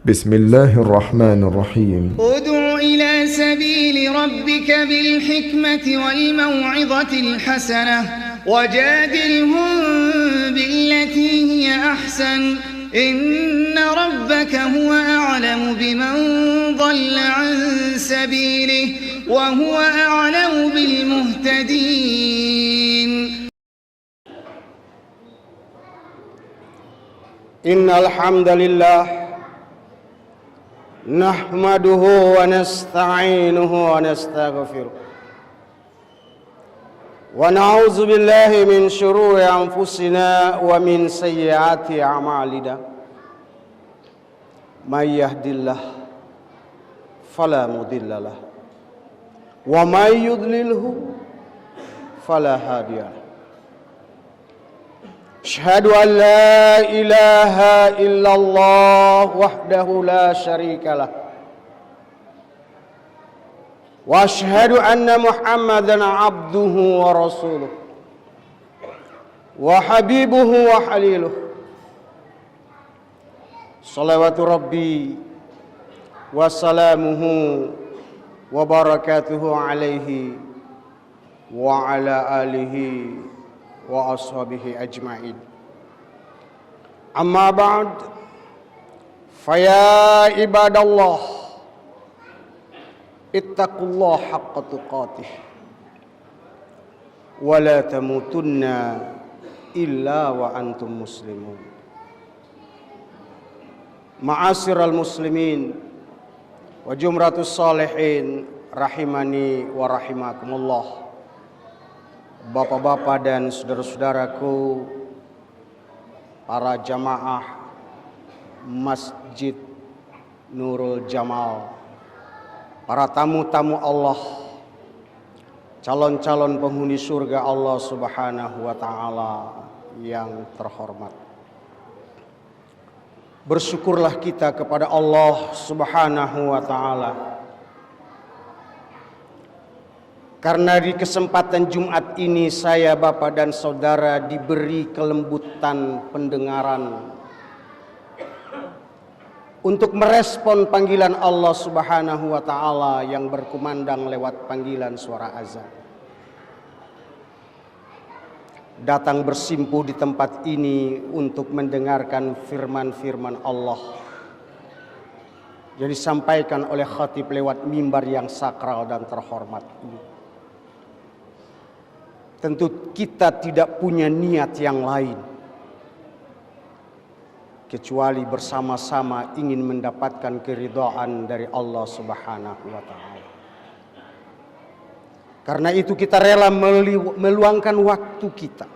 بسم الله الرحمن الرحيم ادع إلى سبيل ربك بالحكمة والموعظة الحسنة وجادلهم بالتي هي أحسن إن ربك هو أعلم بمن ضل عن سبيله وهو أعلم بالمهتدين. إن الحمد لله نحمده ونستعينه ونستغفره ونعوذ بالله من شرور أنفسنا ومن سيئات أعمالنا من يهد الله فلا مضل له ومن يضلله فلا هادي له أشهد أن لا إله إلا الله وحده لا شريك له وأشهد أن محمدا عبده ورسوله وحبيبه وحليله صلوات ربي وسلامه وبركاته عليه وعلى آله وأصحابه أجمعين. أما بعد فيا عباد الله اتقوا الله حق تقاته ولا تموتن إلا وأنتم مسلمون. معاشر المسلمين وجمرة الصالحين rahimani wa rahimakumullah. Bapak-bapak dan saudara-saudaraku, para jamaah Masjid Nurul Jamal, para tamu-tamu Allah, calon-calon penghuni surga Allah Subhanahu wa Ta'ala yang terhormat. Bersyukurlah kita kepada Allah Subhanahu wa Ta'ala karena di kesempatan Jumat ini saya, Bapak dan Saudara, diberi kelembutan pendengaran untuk merespon panggilan Allah Subhanahu wa Ta'ala yang berkumandang lewat panggilan suara azan. Datang bersimpuh di tempat ini untuk mendengarkan firman-firman Allah yang disampaikan oleh khatib lewat mimbar yang sakral dan terhormat ini. Tentu kita tidak punya niat yang lain kecuali bersama-sama ingin mendapatkan keridhaan dari Allah Subhanahu wa Ta'ala. Karena itu kita rela meluangkan waktu kita.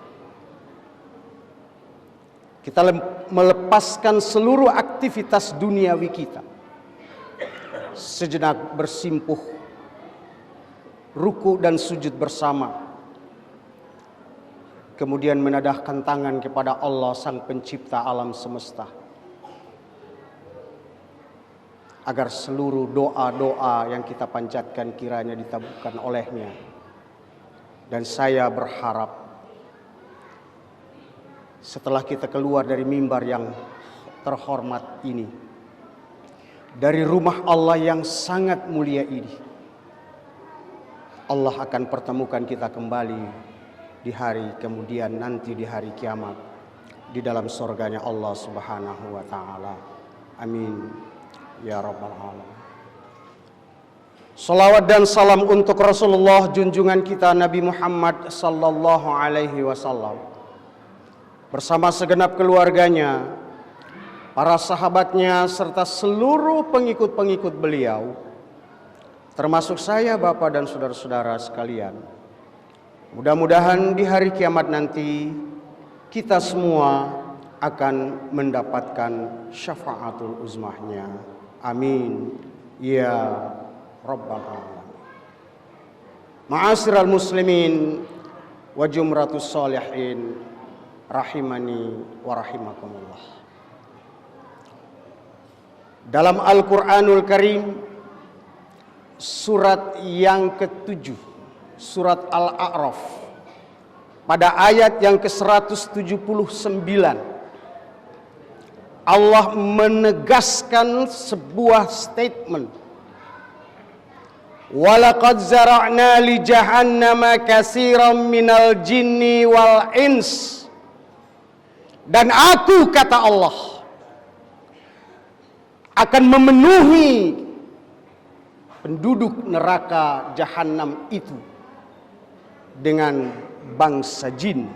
Kita melepaskan seluruh aktivitas duniawi kita. Sejenak bersimpuh, ruku dan sujud bersama. Kemudian menadahkan tangan kepada Allah Sang Pencipta alam semesta, agar seluruh doa-doa yang kita panjatkan kiranya ditabungkan olehnya. Dan saya berharap setelah kita keluar dari mimbar yang terhormat ini, dari rumah Allah yang sangat mulia ini, Allah akan pertemukan kita kembali di hari kemudian nanti, di hari kiamat, di dalam surganya Allah Subhanahu wa Ta'ala. Amin ya rabbal alamin. Salawat dan salam untuk Rasulullah junjungan kita Nabi Muhammad sallallahu alaihi wasallam bersama segenap keluarganya, para sahabatnya, serta seluruh pengikut-pengikut beliau, termasuk saya, Bapak dan saudara-saudara sekalian. Mudah-mudahan di hari kiamat nanti kita semua akan mendapatkan syafaatul uzmahnya. Amin ya rabbal alamin. Ma'asyiral muslimin wa jumratus sholihin rahimani wa rahimakumullah. Dalam Al-Qur'anul Karim, surat yang ke-7, surat Al-A'raf, pada ayat yang ke-179, Allah menegaskan sebuah statement. Walaqad zara'na li jahannama katsiran minal jinni wal ins. Dan aku, kata Allah, akan memenuhi penduduk neraka jahanam itu dengan bangsa jin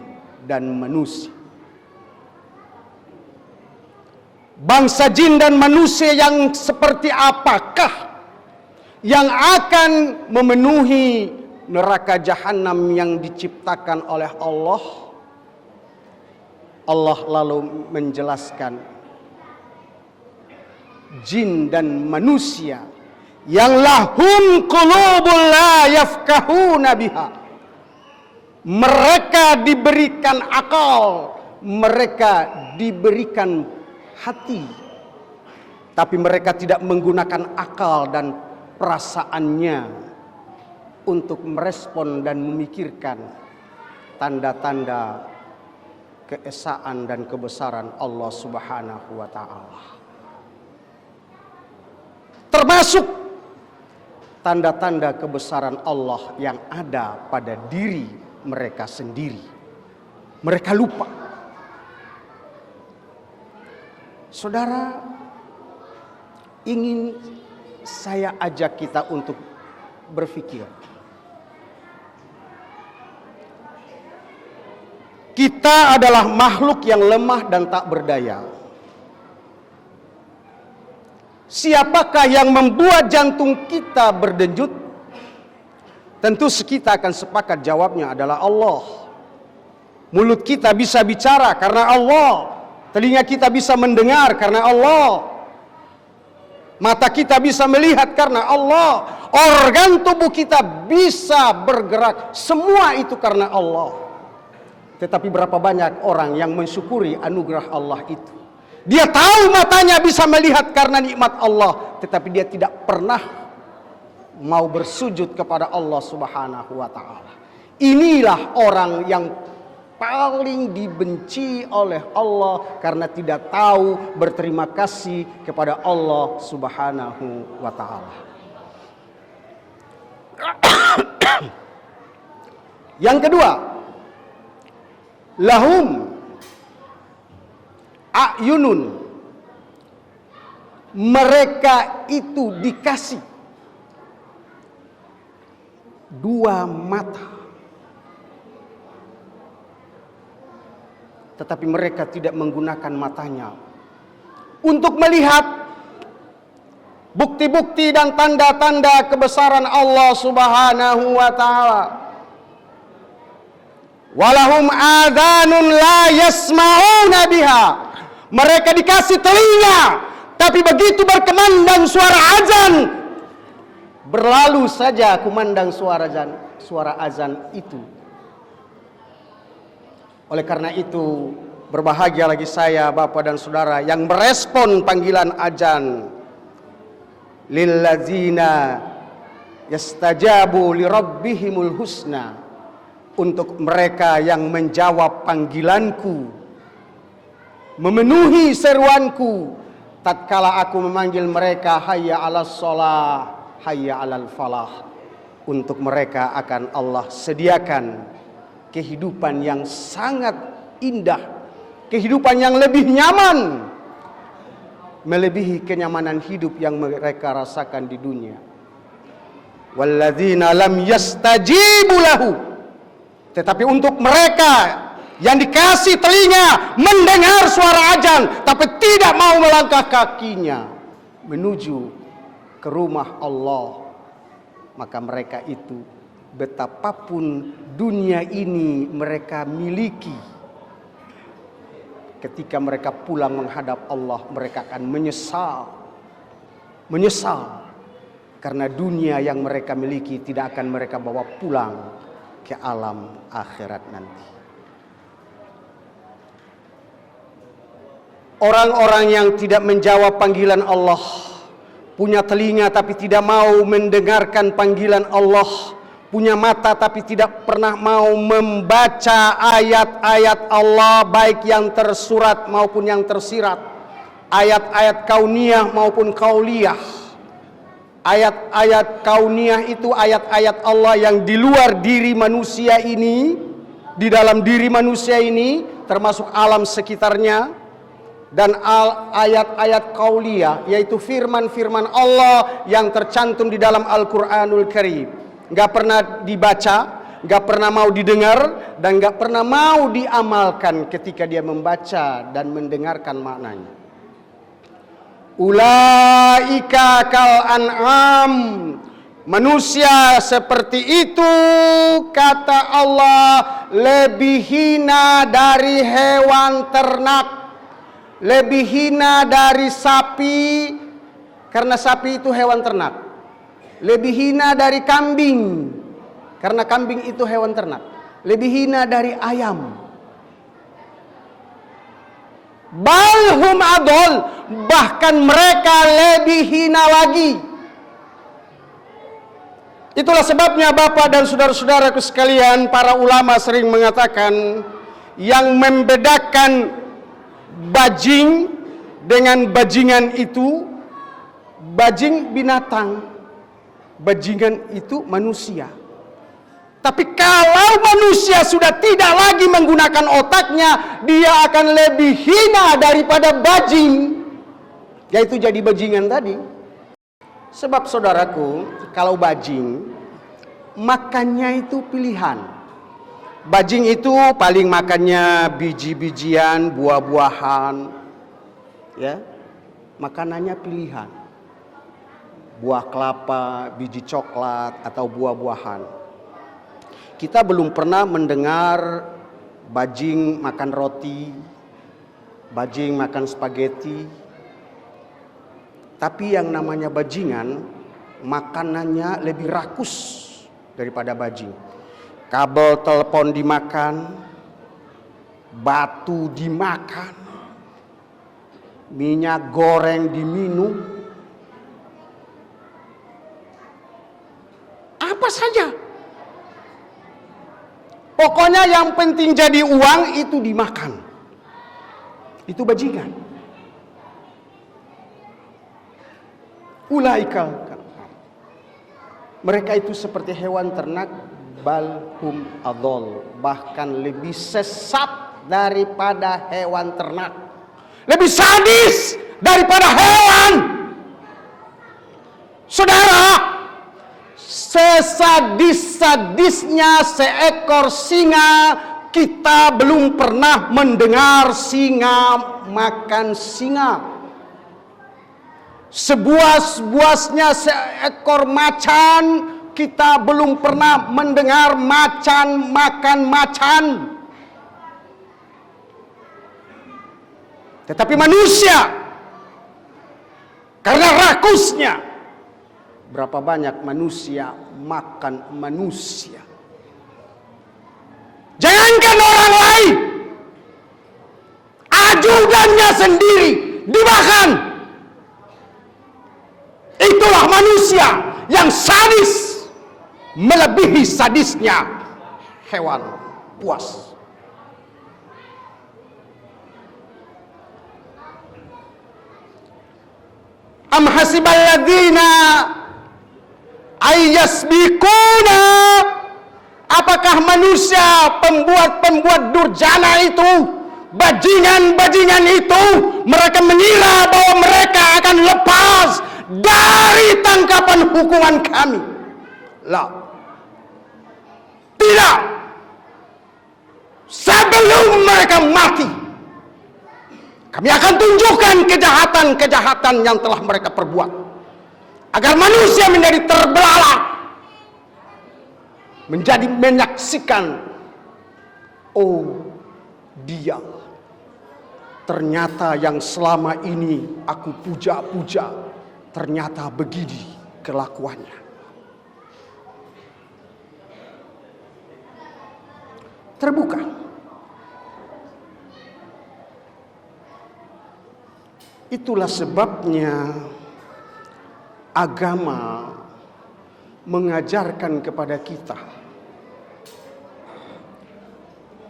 dan manusia. Bangsa jin dan manusia yang seperti apakah yang akan memenuhi neraka jahanam yang diciptakan oleh Allah? Allah lalu menjelaskan, jin dan manusia yang lahum qulubun la yafqahuna biha. Mereka diberikan akal, mereka diberikan hati, tapi mereka tidak menggunakan akal dan perasaannya untuk merespon dan memikirkan tanda-tanda keesaan dan kebesaran Allah Subhanahu wa ta'ala. Termasuk tanda-tanda kebesaran Allah yang ada pada diri mereka sendiri. Mereka lupa. Saudara, ingin saya ajak kita untuk berpikir. Kita adalah makhluk yang lemah dan tak berdaya. Siapakah yang membuat jantung kita berdenyut? Tentu kita akan sepakat jawabnya adalah Allah. Mulut kita bisa bicara karena Allah. Telinga kita bisa mendengar karena Allah. Mata kita bisa melihat karena Allah. Organ tubuh kita bisa bergerak. Semua itu karena Allah. Tetapi berapa banyak orang yang mensyukuri anugerah Allah itu. Dia tahu matanya bisa melihat karena nikmat Allah. Tetapi dia tidak pernah mau bersujud kepada Allah Subhanahu wa ta'ala. Inilah orang yang paling dibenci oleh Allah karena tidak tahu berterima kasih kepada Allah Subhanahu wa ta'ala. Yang kedua, lahum a'yunun. Mereka itu dikasih dua mata, tetapi mereka tidak menggunakan matanya untuk melihat bukti-bukti dan tanda-tanda kebesaran Allah Subhanahu wa ta'ala. Walahum adhanun la yasma'una biha. Mereka dikasih telinga, tapi begitu berkumandang suara azan, berlalu saja kumandang suara azan itu. Oleh karena itu, berbahagia lagi saya, Bapak dan Saudara, yang merespon panggilan azan. Lillazina yastajabu lirabbihimul husna. Untuk mereka yang menjawab panggilanku, memenuhi seruanku, tatkala aku memanggil mereka hayya 'alas shalah, hayya 'alal falah. Untuk mereka akan Allah sediakan kehidupan yang sangat indah, kehidupan yang lebih nyaman, melebihi kenyamanan hidup yang mereka rasakan di dunia. Walladzina lam yastajibu lahu. Tetapi untuk mereka yang dikasih telinga mendengar suara azan, tapi tidak mau melangkah kakinya menuju ke rumah Allah, maka mereka itu betapapun dunia ini mereka miliki, ketika mereka pulang menghadap Allah, mereka akan menyesal karena dunia yang mereka miliki tidak akan mereka bawa pulang ke alam akhirat nanti. Orang-orang yang tidak menjawab panggilan Allah, punya telinga tapi tidak mau mendengarkan panggilan Allah, punya mata tapi tidak pernah mau membaca ayat-ayat Allah, baik yang tersurat maupun yang tersirat, ayat-ayat kauniyah maupun kauliyah. Ayat-ayat kauniyah itu ayat-ayat Allah yang di luar diri manusia ini, di dalam diri manusia ini, termasuk alam sekitarnya. Dan ayat-ayat kauliyah, yaitu firman-firman Allah yang tercantum di dalam Al-Quranul Karim. Gak pernah dibaca, gak pernah mau didengar, dan gak pernah mau diamalkan ketika dia membaca dan mendengarkan maknanya. Ulaika kal an'am, manusia seperti itu, kata Allah, lebih hina dari hewan ternak, lebih hina dari sapi, karena sapi itu hewan ternak, lebih hina dari kambing, karena kambing itu hewan ternak, lebih hina dari ayam. Balhum adol, bahkan mereka lebih hina lagi. Itulah sebabnya Bapak dan saudara-saudaraku sekalian, para ulama sering mengatakan yang membedakan bajing dengan bajingan itu, bajing binatang, bajingan itu manusia. Tapi kalau manusia sudah tidak lagi menggunakan otaknya, dia akan lebih hina daripada bajing, yaitu jadi bajingan tadi. Sebab saudaraku, kalau bajing, makannya itu pilihan. Bajing itu paling makannya biji-bijian, buah-buahan, ya, makanannya pilihan. Buah kelapa, biji coklat, atau buah-buahan. Kita belum pernah mendengar bajing makan roti, bajing makan spaghetti. Tapi yang namanya bajingan, makanannya lebih rakus daripada bajing. Kabel telepon dimakan, batu dimakan, minyak goreng diminum, apa saja. Pokoknya yang penting jadi uang itu dimakan. Itu bajingan. Ulaika, mereka itu seperti hewan ternak, balhum adol, bahkan lebih sesat daripada hewan ternak, lebih sadis daripada hewan. Saudara, sesadis-sadisnya seekor singa, kita belum pernah mendengar singa makan singa. Sebuas-buasnya seekor macan, kita belum pernah mendengar macan makan macan. Tetapi manusia, karena rakusnya, berapa banyak manusia makan manusia. Jangankan orang lain, ajudannya sendiri dimakan. Itulah manusia yang sadis, melebihi sadisnya hewan buas. Am hasibal ladzina ayyasbiquna, apakah manusia pembuat-pembuat durjana itu, bajingan-bajingan itu, mereka mengira bahwa mereka akan lepas dari tangkapan hukuman kami? La, tidak. Sebelum mereka mati, kami akan tunjukkan kejahatan-kejahatan yang telah mereka perbuat, agar manusia menjadi terbelalak, menjadi menyaksikan, oh dia ternyata yang selama ini aku puja-puja, ternyata begini kelakuannya. Terbuka. Itulah sebabnya agama mengajarkan kepada kita,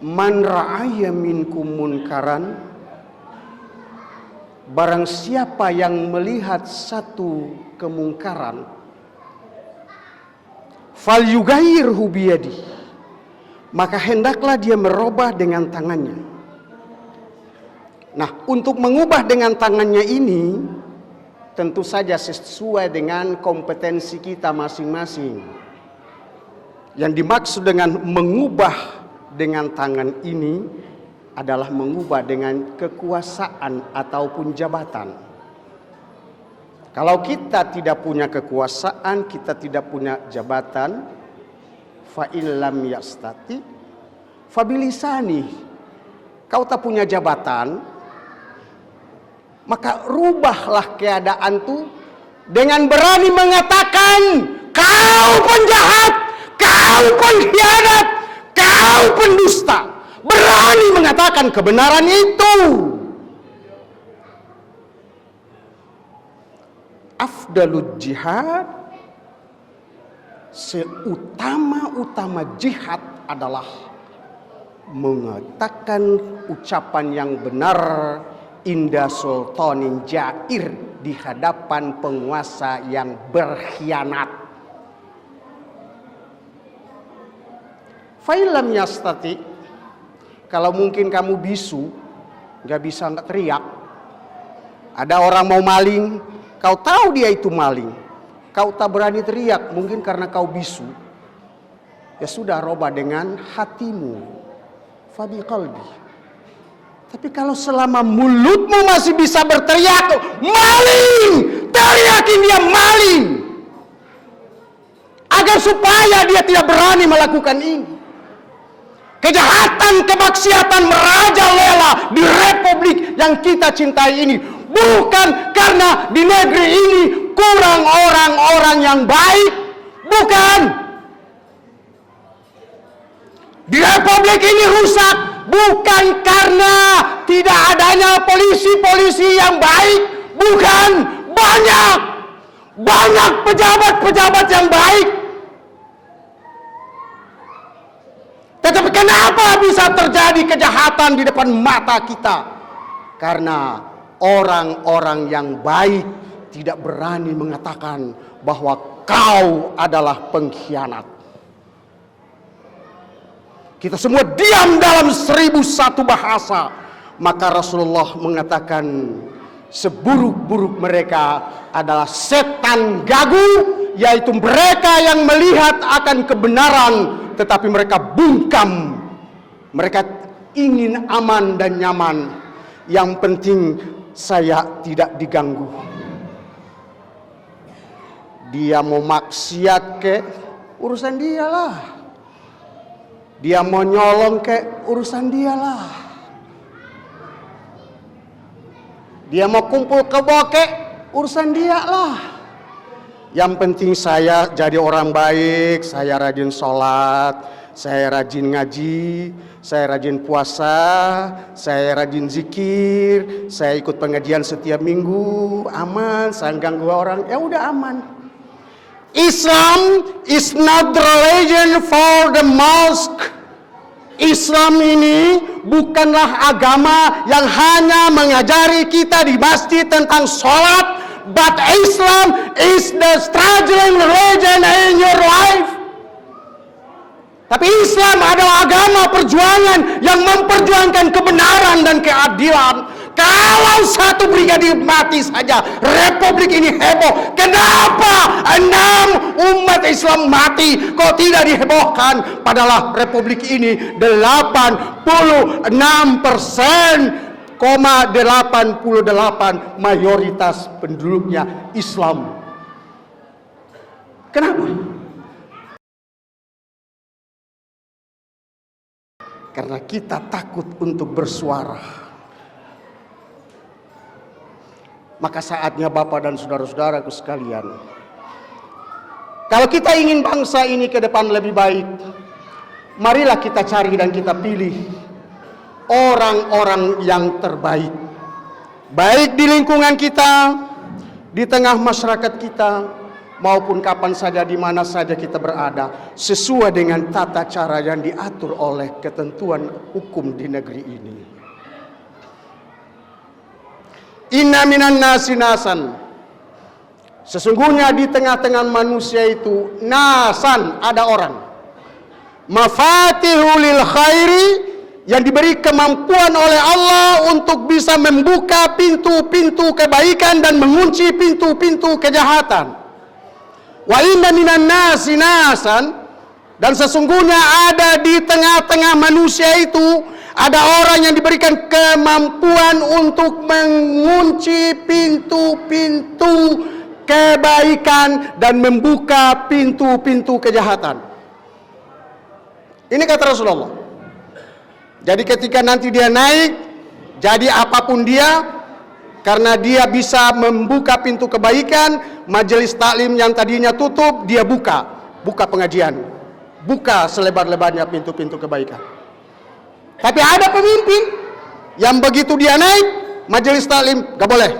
man ra'aya minkum munkaran, barang siapa yang melihat satu kemungkaran, falyughayyirhu biyadihi, maka hendaklah dia merubah dengan tangannya. Nah, untuk mengubah dengan tangannya ini tentu saja sesuai dengan kompetensi kita masing-masing. Yang dimaksud dengan mengubah dengan tangan ini adalah mengubah dengan kekuasaan ataupun jabatan. Kalau kita tidak punya kekuasaan, kita tidak punya jabatan, fa in lam yastati fa bilisani. Kau tak punya jabatan, maka rubahlah keadaan itu dengan berani mengatakan, kau penjahat, kau pengkhianat, kau pendusta. Berani mengatakan kebenaran itu. Afdalul jihad, seutama-utama jihad adalah mengatakan ucapan yang benar inda sultanin jair, di hadapan penguasa yang berkhianat. Fa'ilam yastati, kalau mungkin kamu bisu, nggak bisa nggak teriak. Ada orang mau maling, kau tahu dia itu maling, kau tak berani teriak, mungkin karena kau bisu. Ya sudah, robah dengan hatimu, fabi qalbi. Tapi kalau selama mulutmu masih bisa berteriak, maling, teriakin dia maling, agar supaya dia tidak berani melakukan ini. Kejahatan, kemaksiatan merajalela di republik yang kita cintai ini. Bukan karena di negeri ini kurang orang-orang yang baik. Bukan. Di republik ini rusak. Bukan karena tidak adanya polisi-polisi yang baik. Bukan. Banyak pejabat-pejabat yang baik. Tetapi kenapa bisa terjadi kejahatan di depan mata kita? Karena orang-orang yang baik tidak berani mengatakan bahwa kau adalah pengkhianat. Kita semua diam dalam 1001 bahasa. Maka Rasulullah mengatakan seburuk-buruk mereka adalah setan gagu, yaitu mereka yang melihat akan kebenaran tetapi mereka bungkam. Mereka ingin aman dan nyaman. Yang penting saya tidak diganggu. Dia mau maksiat ke urusan dialah. Dia mau nyolong ke urusan dialah. Dia mau kumpul kebo ke urusan dialah. Yang penting saya jadi orang baik, saya rajin sholat, saya rajin ngaji, saya rajin puasa, saya rajin zikir, saya ikut pengajian setiap minggu, aman, saya ganggu orang, ya udah aman. Islam is not the religion for the mosque. Islam ini bukanlah agama yang hanya mengajari kita di masjid tentang sholat. But Islam is the struggling religion in your life. Tapi Islam adalah agama perjuangan yang memperjuangkan kebenaran dan keadilan. Kalau satu brigadir mati saja, republik ini heboh. Kenapa 6 umat Islam mati kok tidak dihebohkan? Padahal republik ini 86% 88 mayoritas penduduknya Islam. Kenapa? Karena kita takut untuk bersuara. Maka saatnya Bapak dan saudara-saudaraku sekalian, kalau kita ingin bangsa ini ke depan lebih baik, marilah kita cari dan kita pilih orang-orang yang terbaik, baik di lingkungan kita, di tengah masyarakat kita, maupun kapan saja, di mana saja kita berada, sesuai dengan tata cara yang diatur oleh ketentuan hukum di negeri ini. Inna minan nasi nasan. Sesungguhnya di tengah-tengah manusia itu nasan, ada orang. Mafatihul lil khairi, yang diberi kemampuan oleh Allah untuk bisa membuka pintu-pintu kebaikan dan mengunci pintu-pintu kejahatan. Wa inna minan nasi nasan, dan sesungguhnya ada di tengah-tengah manusia itu ada orang yang diberikan kemampuan untuk mengunci pintu-pintu kebaikan dan membuka pintu-pintu kejahatan. Ini kata Rasulullah. Jadi ketika nanti dia naik, jadi apapun dia, karena dia bisa membuka pintu kebaikan, majelis taklim yang tadinya tutup, dia buka pengajian, buka selebar-lebarnya pintu-pintu kebaikan. Tapi ada pemimpin yang begitu dia naik, majelis taklim gak boleh,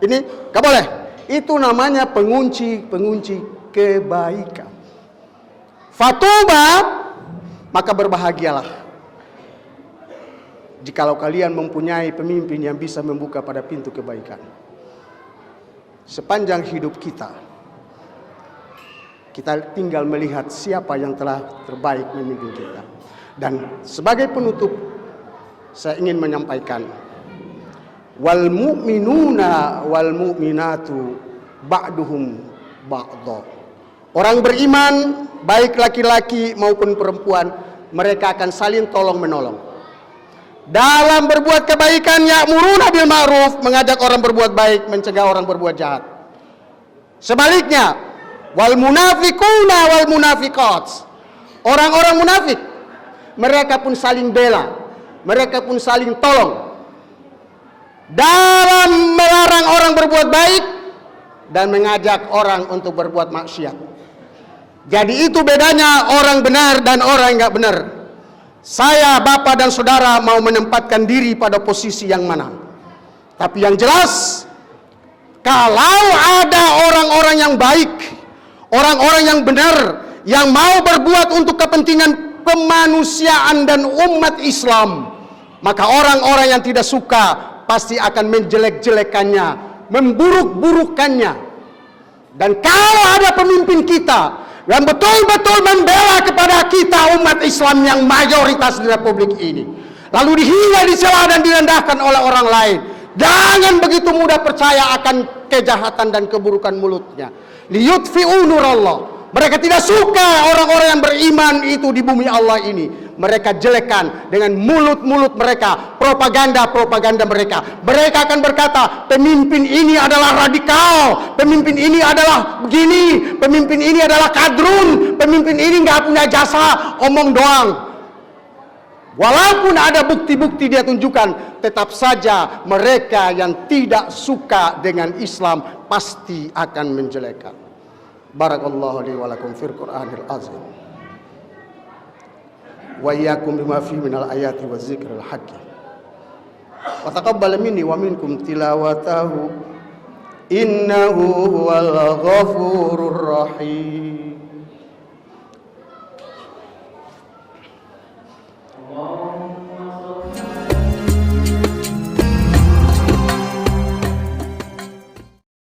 ini gak boleh. Itu namanya pengunci kebaikan. Fatuba, maka berbahagialah jikalau kalian mempunyai pemimpin yang bisa membuka pada pintu kebaikan. Sepanjang hidup kita tinggal melihat siapa yang telah terbaik memimpin kita. Dan sebagai penutup, saya ingin menyampaikan, wal mu'minuna wal mu'minatu ba'duhum ba'dha. Orang beriman, baik laki-laki maupun perempuan, mereka akan saling tolong menolong. Dalam berbuat kebaikan, ya'muruna bil ma'ruf, mengajak orang berbuat baik, mencegah orang berbuat jahat. Sebaliknya, wal munafiquna wal munafiqat, orang-orang munafik, mereka pun saling bela, mereka pun saling tolong dalam melarang orang berbuat baik dan mengajak orang untuk berbuat maksiat. Jadi itu bedanya orang benar dan orang enggak benar. Saya, bapak dan saudara mau menempatkan diri pada posisi yang mana? Tapi yang jelas, kalau ada orang-orang yang baik, orang-orang yang benar, yang mau berbuat untuk kepentingan kemanusiaan dan umat Islam, maka orang-orang yang tidak suka pasti akan menjelek-jelekannya, memburuk-burukannya. Dan kalau ada pemimpin kita yang betul-betul membela kepada kita umat Islam yang mayoritas di Republik ini, lalu dihina, dicela dan direndahkan oleh orang lain, jangan begitu mudah percaya akan kejahatan dan keburukan mulutnya. Liyutfi'u nurallah. Mereka tidak suka orang-orang yang beriman itu di bumi Allah ini. Mereka jelekkan dengan mulut-mulut mereka, propaganda-propaganda mereka. Mereka akan berkata, pemimpin ini adalah radikal, pemimpin ini adalah begini, pemimpin ini adalah kadrun, pemimpin ini nggak punya jasa, omong doang. Walaupun ada bukti-bukti dia tunjukkan, tetap saja mereka yang tidak suka dengan Islam pasti akan menjelekkan. Barakallahu li wa lakum fil Qur'anil azim wa iyyakum bima fi minal ayati waz zikril hakim wa taqabbal minni wa minkum tilawatahu innahu huwal ghafurur rahim.